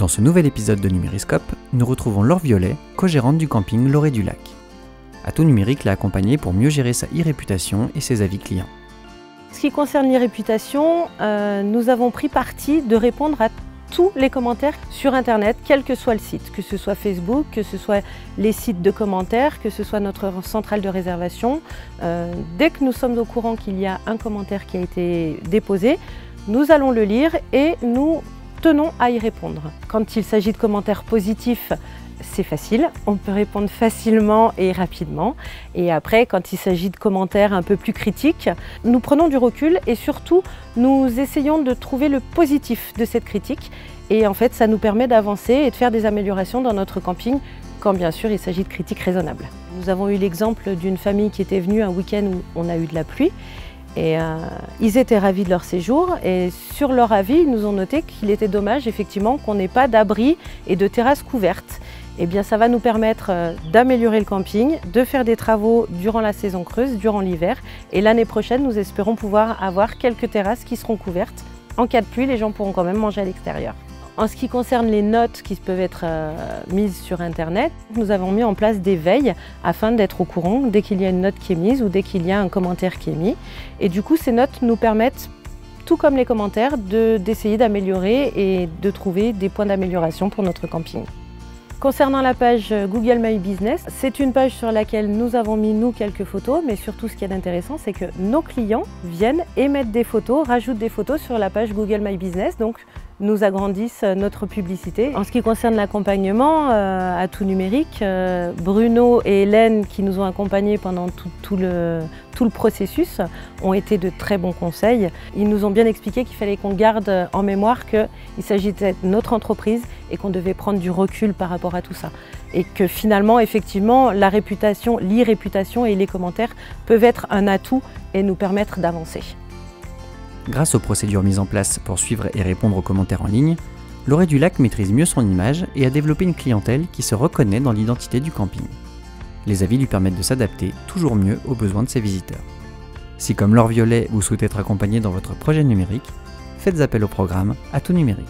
Dans ce nouvel épisode de Numériscope, nous retrouvons Laure Violet, co-gérante du camping L'Orée du Lac. Atout Numérique l'a accompagnée pour mieux gérer sa e-réputation et ses avis clients. Ce qui concerne l'e-réputation, nous avons pris parti de répondre à tous les commentaires sur Internet, quel que soit le site, que ce soit Facebook, que ce soit les sites de commentaires, que ce soit notre centrale de réservation. Dès que nous sommes au courant qu'il y a un commentaire qui a été déposé, nous allons le lire et nous tenons à y répondre. Quand il s'agit de commentaires positifs, c'est facile, on peut répondre facilement et rapidement. Et après, quand il s'agit de commentaires un peu plus critiques, nous prenons du recul et surtout, nous essayons de trouver le positif de cette critique. Et en fait, ça nous permet d'avancer et de faire des améliorations dans notre camping, quand bien sûr il s'agit de critiques raisonnables. Nous avons eu l'exemple d'une famille qui était venue un week-end où on a eu de la pluie. Et ils étaient ravis de leur séjour et sur leur avis, ils nous ont noté qu'il était dommage effectivement qu'on n'ait pas d'abri et de terrasse couverte. Eh bien, ça va nous permettre d'améliorer le camping, de faire des travaux durant la saison creuse, durant l'hiver. Et l'année prochaine, nous espérons pouvoir avoir quelques terrasses qui seront couvertes. En cas de pluie, les gens pourront quand même manger à l'extérieur. En ce qui concerne les notes qui peuvent être mises sur Internet, nous avons mis en place des veilles afin d'être au courant dès qu'il y a une note qui est mise ou dès qu'il y a un commentaire qui est mis. Et du coup, ces notes nous permettent, tout comme les commentaires, d'essayer d'améliorer et de trouver des points d'amélioration pour notre camping. Concernant la page Google My Business, c'est une page sur laquelle nous avons mis nous quelques photos, mais surtout ce qui est intéressant, c'est que nos clients viennent et mettent des photos, rajoutent des photos sur la page Google My Business, donc nous agrandissent notre publicité. En ce qui concerne l'accompagnement, Atout Numérique, Bruno et Hélène qui nous ont accompagnés pendant tout le processus ont été de très bons conseils. Ils nous ont bien expliqué qu'il fallait qu'on garde en mémoire qu'il s'agissait de notre entreprise et qu'on devait prendre du recul par rapport à tout ça. Et que finalement, effectivement, la réputation, l'e-réputation et les commentaires peuvent être un atout et nous permettre d'avancer. Grâce aux procédures mises en place pour suivre et répondre aux commentaires en ligne, L'Orée du Lac maîtrise mieux son image et a développé une clientèle qui se reconnaît dans l'identité du camping. Les avis lui permettent de s'adapter toujours mieux aux besoins de ses visiteurs. Si comme Laure Violet, vous souhaitez être accompagné dans votre projet numérique, faites appel au programme Atout Numérique.